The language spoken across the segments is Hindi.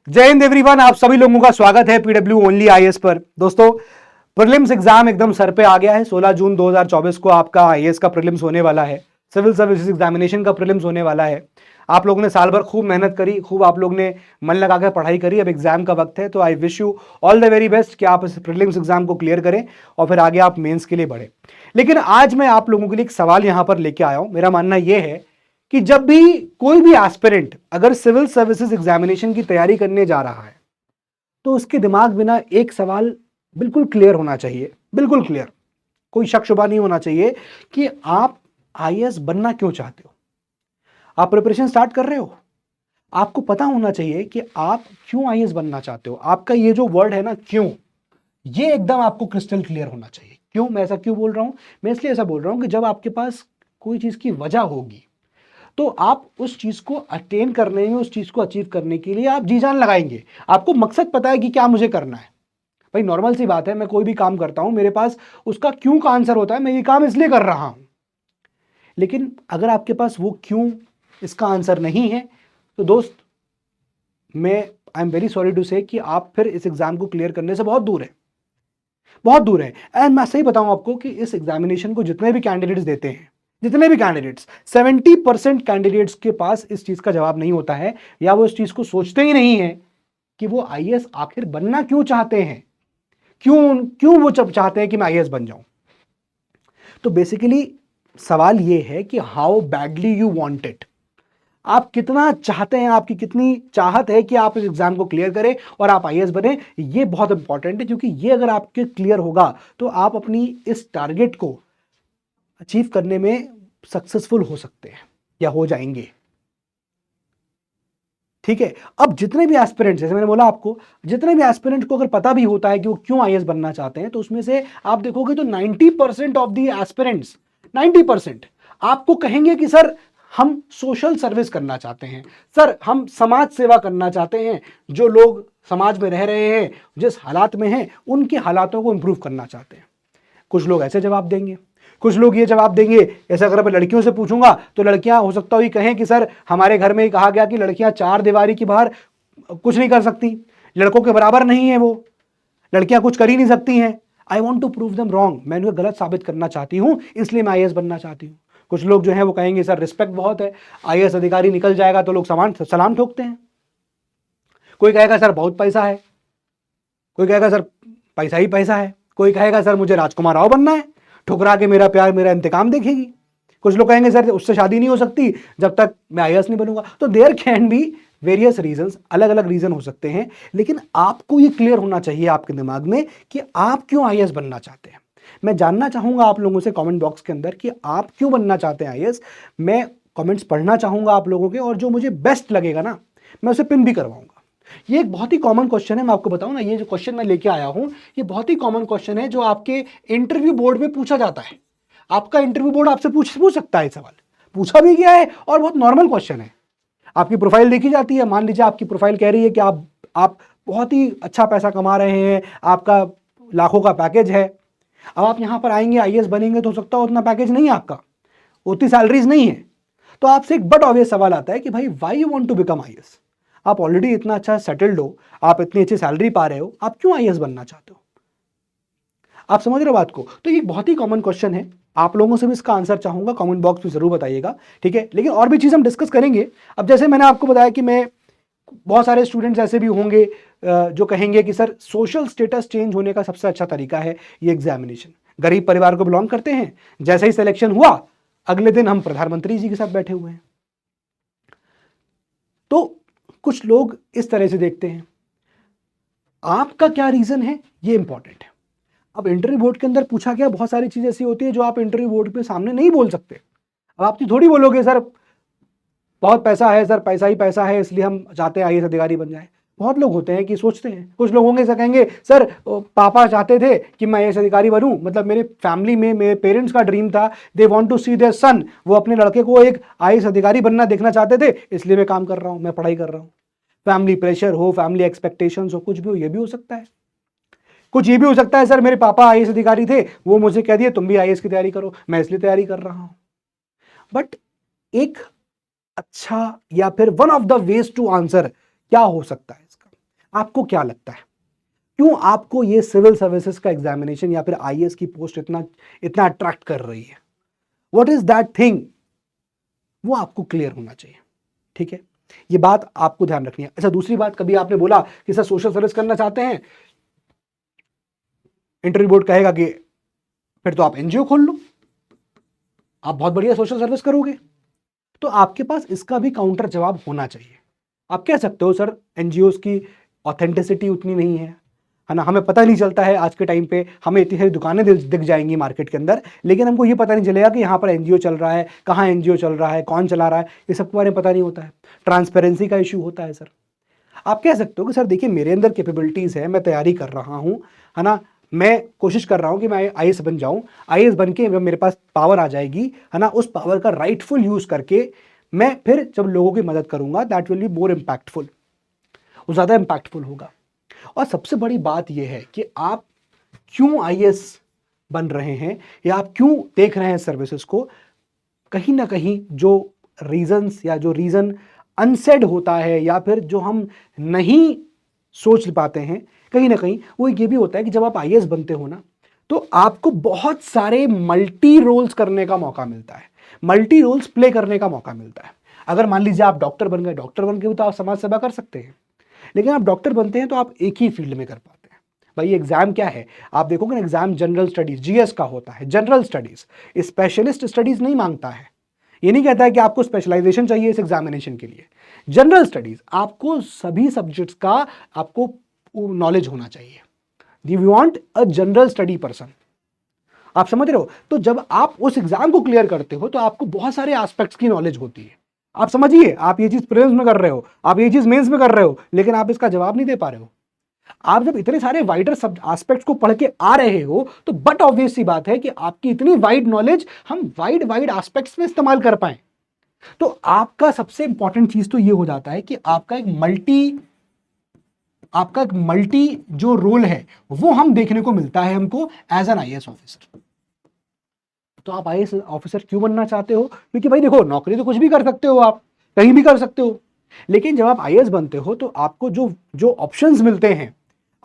जय हिंद एवरीवन, आप सभी लोगों का स्वागत है पीडब्ल्यू ओनली आईएएस पर। दोस्तों, प्रीलिम्स एग्जाम एकदम सर पे आ गया है। 16 जून 2024 को आपका आईएएस का प्रीलिम्स होने वाला है। सिविल सर्विसेज एग्जामिनेशन का प्रीलिम्स होने वाला है। आप लोगों ने साल भर खूब मेहनत करी, खूब आप लोग ने मन लगा कर पढ़ाई करी। अब एग्जाम का वक्त है, तो I wish you all the very best कि आप इस प्रीलिम्स एग्जाम को क्लियर करें और फिर आगे आप मेंस के लिए बढ़े। लेकिन आज मैं आप लोगों के लिए एक सवाल यहां पर लेके आया हूं। मेरा मानना यह है कि जब भी कोई भी एस्पिरेंट अगर सिविल सर्विसेज एग्जामिनेशन की तैयारी करने जा रहा है तो उसके दिमाग में ना एक सवाल बिल्कुल क्लियर होना चाहिए, बिल्कुल क्लियर, कोई शक शुबा नहीं होना चाहिए कि आप आईएएस बनना क्यों चाहते हो। आप प्रिपरेशन स्टार्ट कर रहे हो, आपको पता होना चाहिए कि आप क्यों आईएएस बनना चाहते हो। आपका ये जो वर्ड है ना, क्यों, ये एकदम आपको क्रिस्टल क्लियर होना चाहिए। क्यों मैं ऐसा क्यों बोल रहा हूं? मैं इसलिए ऐसा बोल रहा हूं कि जब आपके पास कोई चीज की वजह होगी तो आप उस चीज को अटेन करने में, उस चीज को अचीव करने के लिए आप जी जान लगाएंगे। आपको मकसद पता है कि क्या मुझे करना है। भाई नॉर्मल सी बात है, मैं कोई भी काम करता हूं, मेरे पास उसका क्यों का आंसर होता है, मैं ये काम इसलिए कर रहा हूं। लेकिन अगर आपके पास वो क्यों, इसका आंसर नहीं है, तो दोस्त मैं I am very sorry to say कि आप फिर इस एग्जाम को क्लियर करने से बहुत दूर है, बहुत दूर है। एंड मैं सही बताऊं आपको कि इस एग्जामिनेशन को जितने भी कैंडिडेट्स देते हैं, जितने भी कैंडिडेट्स, 70% कैंडिडेट्स के पास इस चीज का जवाब नहीं होता है, या वो इस चीज को सोचते ही नहीं है कि वो आईएएस आखिर बनना क्यों चाहते हैं। क्यों क्यों वो चाहते हैं कि मैं आईएएस बन जाऊं। तो बेसिकली सवाल ये है कि how badly you want it. आप कितना चाहते हैं, आपकी कितनी चाहत है कि आप इस एग्जाम को क्लियर करें और आप आईएएस बने। ये बहुत इंपॉर्टेंट है, क्योंकि ये अगर आपके क्लियर होगा तो आप अपनी इस टारगेट को अचीव करने में सक्सेसफुल हो सकते हैं या हो जाएंगे। ठीक है। अब जितने भी एस्पिरेंट्स, जैसे मैंने बोला आपको, जितने भी एस्पिरेंट को अगर पता भी होता है कि वो क्यों आईएएस बनना चाहते हैं, तो उसमें से आप देखोगे तो 90% ऑफ दी एस्पिरेंट्स, 90% आपको कहेंगे कि सर हम सोशल सर्विस करना चाहते हैं, सर हम समाज सेवा करना चाहते हैं, जो लोग समाज में रह रहे हैं, जिस हालात में हैं, उनके हालातों को इंप्रूव करना चाहते हैं। कुछ लोग ऐसे जवाब देंगे, कुछ लोग ये जवाब देंगे, ऐसा अगर मैं लड़कियों से पूछूंगा तो लड़कियां हो सकता है ये कहें कि सर हमारे घर में ही कहा गया कि लड़कियां चार दीवारी के बाहर कुछ नहीं कर सकती, लड़कों के बराबर नहीं है, वो लड़कियां कुछ कर ही नहीं सकती हैं। I want to prove them wrong, मैं उन्हें गलत साबित करना चाहती हूं, इसलिए मैं आईएएस बनना चाहती हूं। कुछ लोग जो है वो कहेंगे सर रिस्पेक्ट बहुत है, आईएएस अधिकारी निकल जाएगा तो लोग सलाम ठोकते हैं। कोई कहेगा सर बहुत पैसा है, कोई कहेगा सर पैसा ही पैसा है, कोई कहेगा सर मुझे राजकुमार राव बनना है, ठुकरा के मेरा प्यार मेरा इंतकाम देखेगी। कुछ लोग कहेंगे सर उससे शादी नहीं हो सकती जब तक मैं आईएएस नहीं बनूंगा। तो there can be various reasons, अलग अलग रीजन हो सकते हैं, लेकिन आपको ये क्लियर होना चाहिए आपके दिमाग में कि आप क्यों आईएएस बनना चाहते हैं। मैं जानना चाहूंगा आप लोगों से कमेंट बॉक्स के अंदर कि आप क्यों बनना चाहते हैं आईएएस। मैं कमेंट्स पढ़ना चाहूंगा आप लोगों के, और जो मुझे बेस्ट लगेगा ना मैं उसे पिन भी करवाऊंगा। ये एक बहुत ही कॉमन क्वेश्चन है, मैं आपको बताऊं ना, ये जो क्वेश्चन मैं लेके आया हूं ये बहुत ही कॉमन क्वेश्चन है जो आपके इंटरव्यू बोर्ड में पूछा जाता है। आपका इंटरव्यू बोर्ड आपसे पूछ सकता है, सवाल पूछा भी गया है और बहुत नॉर्मल क्वेश्चन है। आपकी प्रोफाइल देखी जाती है, मान लीजिए आपकी प्रोफाइल कह रही है कि आप बहुत ही अच्छा पैसा कमा रहे हैं, आपका लाखों का पैकेज है। अब आप यहां पर आएंगे, आईएएस बनेंगे, तो हो सकता है उतना पैकेज नहीं है आपका, उतनी सैलरीज नहीं है। तो आपसे एक बट ऑब्वियस सवाल आता है कि भाई why you want to become IAS. आप ऑलरेडी इतना अच्छा सेटल्ड हो, आप इतनी अच्छी सैलरी पा रहे हो, आप क्यों आईएएस बनना चाहते हो। आप समझ रहे हो बात को। तो ये बहुत ही कॉमन क्वेश्चन है, आप लोगों से भी इसका आंसर चाहूंगा, कमेंट बॉक्स में जरूर बताइएगा। ठीक है, लेकिन और भी चीज हम डिस्कस करेंगे। अब जैसे मैंने आपको बताया कि मैं, बहुत सारे स्टूडेंट्स ऐसे भी होंगे जो कहेंगे कि सर सोशल स्टेटस चेंज होने का सबसे अच्छा तरीका है ये एग्जामिनेशन। गरीब परिवार को बिलोंग करते हैं, जैसे ही सिलेक्शन हुआ अगले दिन हम प्रधानमंत्री जी के साथ बैठे हुए हैं। तो कुछ लोग इस तरह से देखते हैं। आपका क्या रीजन है ये इंपॉर्टेंट है। अब इंटरव्यू बोर्ड के अंदर पूछा गया, बहुत सारी चीजें ऐसी होती है जो आप इंटरव्यू बोर्ड पे सामने नहीं बोल सकते। अब आप थोड़ी बोलोगे सर बहुत पैसा है, सर पैसा ही पैसा है इसलिए हम चाहते हैं आईएएस अधिकारी बन जाए। बहुत लोग होते हैं कि सोचते हैं, कुछ लोग होंगे सर कहेंगे सर पापा चाहते थे कि मैं आईएएस अधिकारी बनूं, मतलब मेरे फैमिली में मेरे पेरेंट्स का ड्रीम था, they want to see their son, वो अपने लड़के को एक आईएएस अधिकारी बनना देखना चाहते थे, इसलिए मैं काम कर रहा हूं, मैं पढ़ाई कर रहा हूं। फैमिली प्रेशर हो, फैमिली एक्सपेक्टेशंस हो, कुछ भी हो, ये भी हो सकता है। कुछ ये भी हो सकता है सर मेरे पापा आईएएस अधिकारी थे, वो मुझे कह दिए तुम भी आईएएस की तैयारी करो, मैं इसलिए तैयारी कर रहा हूं। बट एक अच्छा, या फिर one of the ways to answer क्या हो सकता है इसका, आपको क्या लगता है क्यों आपको ये सिविल सर्विसेज का एग्जामिनेशन या फिर आईएएस की पोस्ट इतना इतना अट्रैक्ट कर रही है? What is that thing? वो आपको क्लियर होना चाहिए, ठीक है? ये बात आपको ध्यान रखनी है। अच्छा, दूसरी बात, कभी आपने बोला कि सर सोशल सर्विस करना चाहते हैं, इंटरव्यू बोर्ड कहेगा कि फिर तो आप एनजीओ खोल लो, आप बहुत बढ़िया सोशल सर्विस करोगे। तो आपके पास इसका भी काउंटर जवाब होना चाहिए। आप कह सकते हो सर एनजीओ की ऑथेंटिसिटी उतनी नहीं है ना, हमें पता नहीं चलता है आज के टाइम पे, हमें इतनी सारी दुकानें दिख जाएंगी मार्केट के अंदर, लेकिन हमको ये पता नहीं चलेगा कि यहाँ पर एनजीओ चल रहा है, कहाँ एनजीओ चल रहा है, कौन चला रहा है, ये सब के बारे में पता नहीं होता है। ट्रांसपेरेंसी का इशू होता है सर। आप कह सकते हो कि सर देखिए मेरे अंदर कैपेबिलिटीज है, मैं तैयारी कर रहा हूँ, है ना, मैं कोशिश कर रहा हूँ कि मैं आईएएस बन जाऊँ, आईएएस बन के जब मेरे पास पावर आ जाएगी, है ना, उस पावर का राइटफुल यूज करके मैं फिर जब लोगों की मदद करूंगा that will be more impactful, वो ज़्यादा इम्पैक्टफुल होगा। और सबसे बड़ी बात यह है कि आप क्यों आईएएस बन रहे हैं या आप क्यों देख रहे हैं सर्विसेज को, कहीं ना कहीं जो रीजंस या जो रीजन अनसेड होता है या फिर जो हम नहीं सोच पाते हैं, कहीं ना कहीं वो ये भी होता है कि जब आप आईएएस बनते हो ना, तो आपको बहुत सारे मल्टी रोल्स करने का मौका मिलता है, मल्टी रोल्स प्ले करने का मौका मिलता है। अगर मान लीजिए आप डॉक्टर बन गए, डॉक्टर बन के भी तो आप समाज सेवा कर सकते हैं, लेकिन आप डॉक्टर बनते हैं तो आप एक ही फील्ड में कर पाते हैं। भाई एग्जाम क्या है, आप देखोगे ना, एग्जाम जनरल स्टडीज जीएस का होता है, जनरल स्टडीज, स्पेशलिस्ट स्टडीज नहीं मांगता है। ये नहीं कहता है कि आपको स्पेशलाइजेशन चाहिए इस एग्जामिनेशन के लिए। जनरल स्टडीज, आपको सभी सब्जेक्ट्स का आपको नॉलेज होना चाहिए। You want a general study person, आप समझ रहे हो? तो जब आप उस एग्जाम को क्लियर करते हो तो आपको बहुत सारे एस्पेक्ट्स की नॉलेज होती है। आप समझिए, आप ये चीज प्रीलिम्स में कर रहे हो, आप ये चीज मेंस में कर रहे हो, लेकिन आप इसका जवाब नहीं दे पा रहे हो। आप जब इतने सारे वाइडर सब एस्पेक्ट्स को पढ़ के आ रहे हो तो बट ऑब्वियस सी बात है कि आपकी इतनी वाइड नॉलेज हम वाइड वाइड एस्पेक्ट्स में इस्तेमाल कर पाए। तो आपका सबसे इंपॉर्टेंट चीज तो ये हो जाता है कि आपका एक मल्टी जो रोल है वो हम देखने को मिलता है हमको एज एन आईएएस ऑफिसर। तो आप आईएएस ऑफिसर क्यों बनना चाहते हो? क्योंकि भाई देखो, नौकरी तो कुछ भी कर सकते हो, आप कहीं भी कर सकते हो, लेकिन जब आप आईएएस बनते हो तो आपको जो जो ऑप्शंस मिलते हैं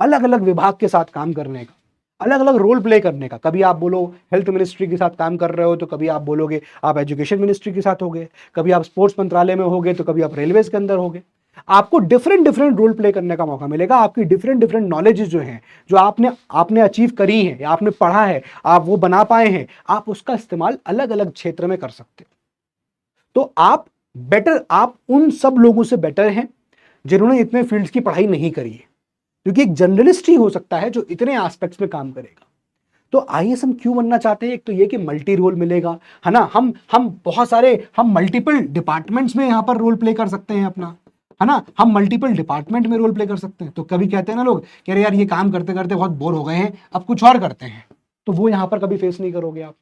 अलग अलग विभाग के साथ काम करने का, अलग अलग रोल प्ले करने का। कभी आप बोलो हेल्थ मिनिस्ट्री के साथ काम कर रहे हो तो कभी आप बोलोगे आप एजुकेशन मिनिस्ट्री के साथ होगे, कभी आप स्पोर्ट्स मंत्रालय में होगे तो कभी आप रेलवेज के अंदर होगे। आपको डिफरेंट डिफरेंट रोल प्ले करने का मौका मिलेगा। आपकी डिफरेंट डिफरेंट नॉलेजेस जो हैं, जो आपने आपने अचीव करी हैं या आपने पढ़ा है, आप वो बना पाए हैं, आप उसका इस्तेमाल अलग अलग क्षेत्र में कर सकते हो। तो आप उन सब लोगों से बेटर हैं जिन्होंने इतने फील्ड्स की पढ़ाई नहीं करी है, क्योंकि एक जर्नलिस्ट ही हो सकता है जो इतने एस्पेक्ट्स में काम करेगा। तो आईएएस हम क्यों बनना चाहते हैं? एक तो ये कि मल्टी रोल मिलेगा, है ना, हम बहुत सारे हम मल्टीपल डिपार्टमेंट्स में यहां पर रोल प्ले कर सकते हैं अपना, है ना, हम मल्टीपल डिपार्टमेंट में रोल प्ले कर सकते हैं। तो कभी कहते हैं ना लोग कि अरे यार ये काम करते करते बहुत बोर हो गए हैं, अब कुछ और करते हैं, तो वो यहां पर कभी फेस नहीं करोगे आप।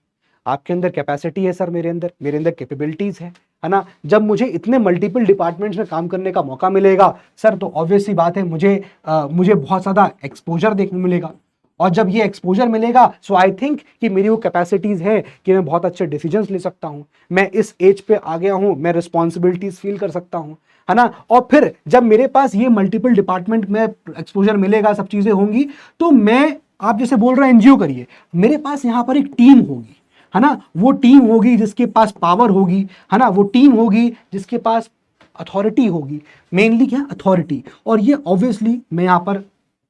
आपके अंदर कैपेसिटी है सर, मेरे अंदर कैपेबिलिटीज है ना। जब मुझे इतने मल्टीपल डिपार्टमेंट्स में काम करने का मौका मिलेगा सर, तो ऑब्वियस सी बात है मुझे बहुत ज़्यादा एक्सपोजर देखने मिलेगा। और जब ये एक्सपोजर मिलेगा सो आई थिंक कि मेरी वो कैपेसिटीज है कि मैं बहुत अच्छे डिसीजंस ले सकता हूँ। मैं इस एज पे आ गया हूँ, मैं रिस्पॉन्सिबिलिटीज फील कर सकता हूँ, है ना। और फिर जब मेरे पास ये मल्टीपल डिपार्टमेंट में एक्सपोजर मिलेगा, सब चीज़ें होंगी, तो मैं, आप जैसे बोल रहे हैं एनजीओ करिए, मेरे पास यहाँ पर एक टीम होगी, है ना, वो टीम होगी जिसके पास पावर होगी, है ना, वो टीम होगी जिसके पास अथॉरिटी होगी। मेनली क्या? अथॉरिटी। और ये ऑब्वियसली मैं यहाँ पर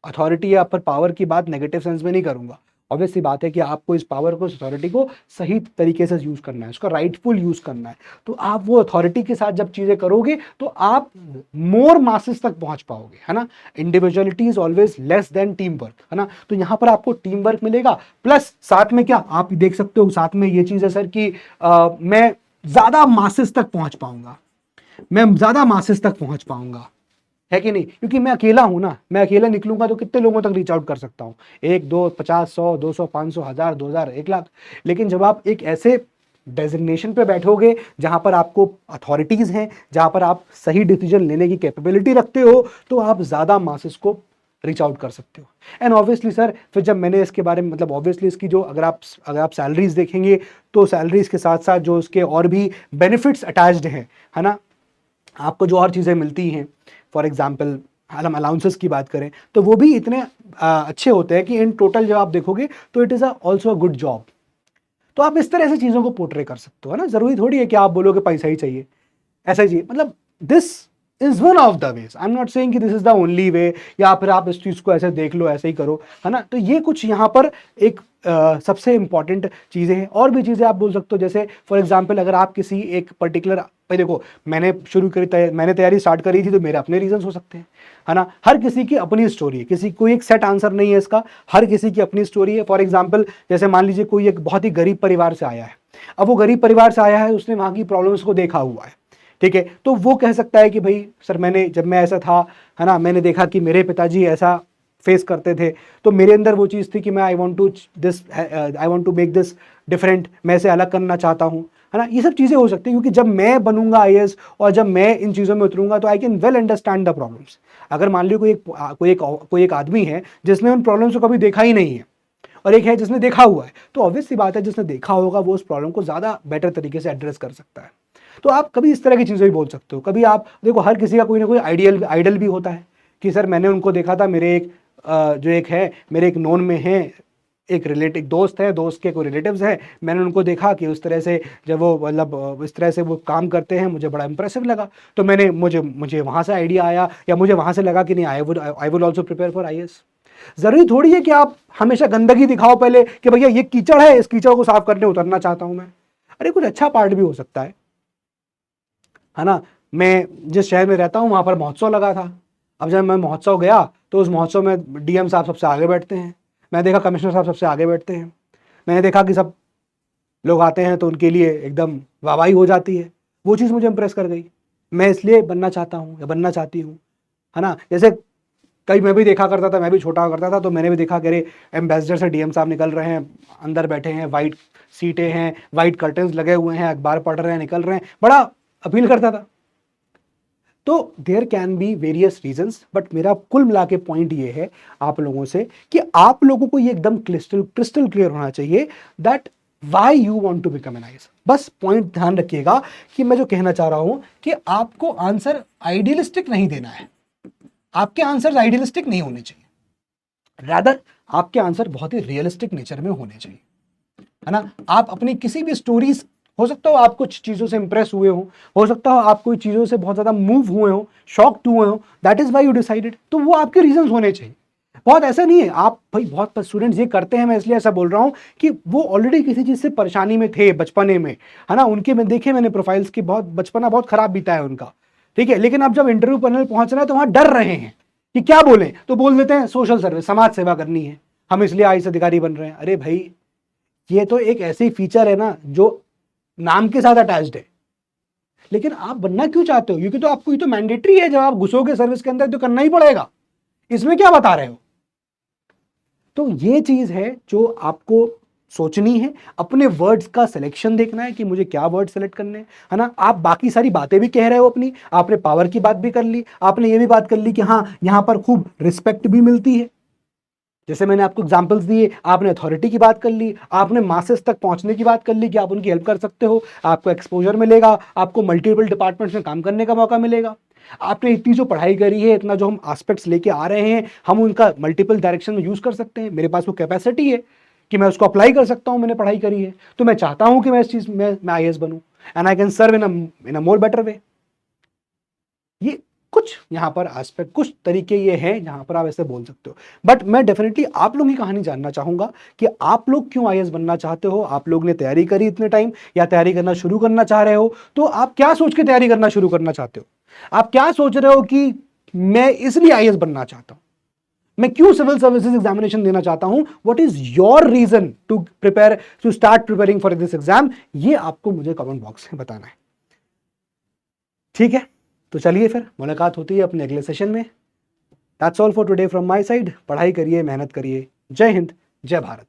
अथॉरिटी या पर पावर की बात नेगेटिव सेंस में नहीं करूंगा। ऑब्वियसली बात है कि आपको इस पावर को, इस अथॉरिटी को सही तरीके से यूज करना है, उसका राइटफुल यूज करना है। तो आप वो अथॉरिटी के साथ जब चीजें करोगे तो आप मोर मासेस तक पहुंच पाओगे, है ना। Individuality is always less than team work, है ना। तो यहां पर आपको टीम वर्क मिलेगा, प्लस साथ में क्या आप देख सकते हो, साथ में ये चीज है सर कि मैं ज्यादा मासेस तक पहुंच पाऊंगा, मैं ज्यादा मासेस तक पहुंच पाऊंगा, है कि नहीं? क्योंकि मैं अकेला हूं ना, मैं अकेला निकलूंगा तो कितने लोगों तक रीच आउट कर सकता हूं? 1 2 50 100 200 500 1000 2000 1 लाख। लेकिन जब आप एक ऐसे डेजिग्नेशन पे बैठोगे जहां पर आपको अथॉरिटीज हैं, जहां पर आप सही डिसीजन लेने की कैपेबिलिटी रखते हो, तो आप ज्यादा मासेस को रीच आउट कर सकते हो। एंड ऑब्वियसली सर, फिर जब मैंने इसके बारे में, मतलब ऑब्वियसली इसकी जो अगर आप सैलरीज देखेंगे तो सैलरीज के साथ साथ जो उसके और भी बेनिफिट्स अटैच्ड हैं, है ना, आपको जो और चीज़ें मिलती हैं, फॉर एग्जाम्पल, हम अलाउंसेस की बात करें तो वो भी इतने अच्छे होते हैं कि इन टोटल जब आप देखोगे तो it is also a good job. तो आप इस तरह से चीज़ों को पोर्ट्रे कर सकते हो, है ना। ज़रूरी थोड़ी है कि आप बोलोगे पैसा ही चाहिए, ऐसा ही चाहिए, मतलब this is one of the ways. I am not saying कि this is the only way, या फिर आप इस चीज़ को ऐसे देख लो, ऐसे ही करो, है ना। तो ये कुछ यहाँ पर एक सबसे इंपॉर्टेंट चीज़ें हैं। और भी चीज़ें आप बोल सकते हो, जैसे फॉर एग्जाम्पल अगर आप किसी एक पर्टिकुलर, भाई देखो मैंने शुरू करी, मैंने तैयारी स्टार्ट करी थी तो मेरे अपने रीजंस हो सकते हैं, है ना। हर किसी की अपनी स्टोरी है, किसी कोई एक सेट आंसर नहीं है इसका, हर किसी की अपनी स्टोरी है। फॉर एग्जाम्पल जैसे मान लीजिए कोई एक बहुत ही गरीब परिवार से आया है, अब वो गरीब परिवार से आया है, उसने वहाँ की प्रॉब्लम्स को देखा हुआ है, ठीक है। तो वो कह सकता है कि भाई सर मैंने, जब मैं ऐसा था, है ना, मैंने देखा कि मेरे पिताजी ऐसा फेस करते थे, तो मेरे अंदर वो चीज़ थी कि मैं I want to make this different, मैं इसे अलग करना चाहता हूँ, है ना। ये सब चीज़ें हो सकती हैं, क्योंकि जब मैं बनूंगा आईएएस और जब मैं इन चीज़ों में उतरूंगा तो I can well understand the problems. अगर मान लो कोई एक आदमी है जिसने उन प्रॉब्लम्स को कभी देखा ही नहीं है, और एक है जिसने देखा हुआ है, तो ऑब्वियस सी बात है जिसने देखा होगा वो उस प्रॉब्लम को ज़्यादा बेटर तरीके से एड्रेस कर सकता है। तो आप कभी इस तरह की चीज़ें भी बोल सकते हो। कभी आप देखो, हर किसी का कोई ना कोई आइडल भी होता है कि सर मैंने उनको देखा था, मेरे एक जो एक है, मेरे एक नोन में है, एक दोस्त है, दोस्त के कोई रिलेटिव्स है, मैंने उनको देखा कि उस तरह से जब वो मतलब इस तरह से वो काम करते हैं, मुझे बड़ा इंप्रेसिव लगा, तो मुझे वहाँ से आइडिया आया, या मुझे वहाँ से लगा कि नहीं, I will also prepare for IAS. जरूरी थोड़ी है कि आप हमेशा गंदगी दिखाओ पहले कि भैया ये कीचड़ है, इस कीचड़ को साफ करने उतरना चाहता हूं मैं। अरे कुछ अच्छा पार्ट भी हो सकता है ना। मैं जिस शहर में रहता हूं वहां पर महोत्सव लगा था। अब जब मैं महोत्सव गया तो उस महोत्सव में डीएम साहब सबसे आगे बैठते हैं, मैं देखा कमिश्नर साहब सबसे आगे बैठते हैं, मैंने देखा कि सब लोग आते हैं तो उनके लिए एकदम वाहवाही हो जाती है। वो चीज़ मुझे इंप्रेस कर गई, मैं इसलिए बनना चाहता हूँ या बनना चाहती हूँ, है ना। जैसे कई मैं भी देखा करता था, मैं भी छोटा करता था, तो मैंने भी देखा कि अरे एम्बेसडर से डीएम साहब निकल रहे हैं, अंदर बैठे हैं, वाइट सीटें हैं, वाइट कर्टन्स लगे हुए हैं, अखबार पढ़ रहे हैं, निकल रहे हैं, बड़ा अपील करता था। तो there can be various reasons, but मेरा कुल मिला के पॉइंट ये है आप लोगों से कि आप लोगों को ये एकदम क्रिस्टल क्लियर होना चाहिए that why you want to become an IAS. बस पॉइंट ध्यान रखिएगा कि मैं जो कहना चाह रहा हूं कि आपको आंसर आइडियलिस्टिक नहीं देना है, आपके आंसर आइडियलिस्टिक नहीं होने चाहिए, रादर आपके आंसर बहुत ही रियलिस्टिक नेचर में होने चाहिए, है ना। आप अपनी किसी भी स्टोरीज, हो सकता हो आप कुछ चीजों से इंप्रेस हुए हो सकता हो आप कोई चीजों से बहुत ज्यादा मूव हुए हो, शॉक्ड हुए हो, that is why you decided, तो वो आपके रीजंस होने चाहिए। बहुत ऐसा नहीं है आप, भाई बहुत स्टूडेंट्स ये करते हैं, मैं इसलिए ऐसा बोल रहा हूं कि वो ऑलरेडी किसी चीज से परेशानी में थे बचपने में, है ना। उनके मैं देखे, मैंने प्रोफाइल्स की, बहुत बचपना बहुत खराब बीता है उनका, ठीक है। लेकिन अब जब इंटरव्यू पैनल पहुंच रहे हैं तो वहां डर रहे हैं कि क्या बोले, तो बोल देते हैं सोशल सर्विस, समाज सेवा करनी है, हम इसलिए आईएएस अधिकारी बन रहे हैं। अरे भाई ये तो एक ऐसी फीचर है ना जो नाम के साथ अटैच्ड है, लेकिन आप बनना क्यों चाहते हो, क्योंकि तो आपको ये तो मैंडेटरी है, जब आप घुसोगे सर्विस के अंदर तो करना ही पड़ेगा, इसमें क्या बता रहे हो। तो ये चीज है जो आपको सोचनी है, अपने वर्ड्स का सिलेक्शन देखना है कि मुझे क्या वर्ड सेलेक्ट करने हैं, है ना। आप बाकी सारी बातें भी कह रहे हो अपनी, आपने पावर की बात भी कर ली, आपने ये भी बात कर ली कि हाँ यहां पर खूब रिस्पेक्ट भी मिलती है, जैसे मैंने आपको एग्जांपल्स दिए, आपने अथॉरिटी की बात कर ली, आपने मासेस तक पहुंचने की बात कर ली कि आप उनकी हेल्प कर सकते हो, आपको एक्सपोजर मिलेगा, आपको मल्टीपल डिपार्टमेंट्स में काम करने का मौका मिलेगा, आपने इतनी जो पढ़ाई करी है, इतना जो हम एस्पेक्ट्स लेके आ रहे हैं, हम उनका मल्टीपल डायरेक्शन में यूज कर सकते हैं, मेरे पास वो कैपेसिटी है कि मैं उसको अप्लाई कर सकता हूं, मैंने पढ़ाई करी है, तो मैं चाहता हूं कि मैं इस चीज में मैं आईएएस बनूं and I can serve in a more better way. ये कुछ यहाँ पर एस्पेक्ट, कुछ तरीके ये हैं जहां पर आप ऐसे बोल सकते हो। बट मैं डेफिनेटली आप लोगों की कहानी जानना चाहूंगा कि आप लोग क्यों आईएएस बनना चाहते हो, आप लोग ने तैयारी करी इतने टाइम, या तैयारी करना शुरू करना चाह रहे हो, तो आप क्या सोच के तैयारी करना शुरू करना चाहते हो, आप क्या सोच रहे हो कि मैं इसलिए आईएएस बनना चाहता हूं, मैं क्यों सिविल सर्विसेज एग्जामिनेशन देना चाहता हूं, what is your reason to prepare, to start preparing for this exam, ये आपको मुझे कमेंट बॉक्स में बताना है, ठीक है। तो चलिए फिर मुलाकात होती है अपने अगले सेशन में। That's all for today from my side. पढ़ाई करिए, मेहनत करिए। जय हिंद, जय भारत।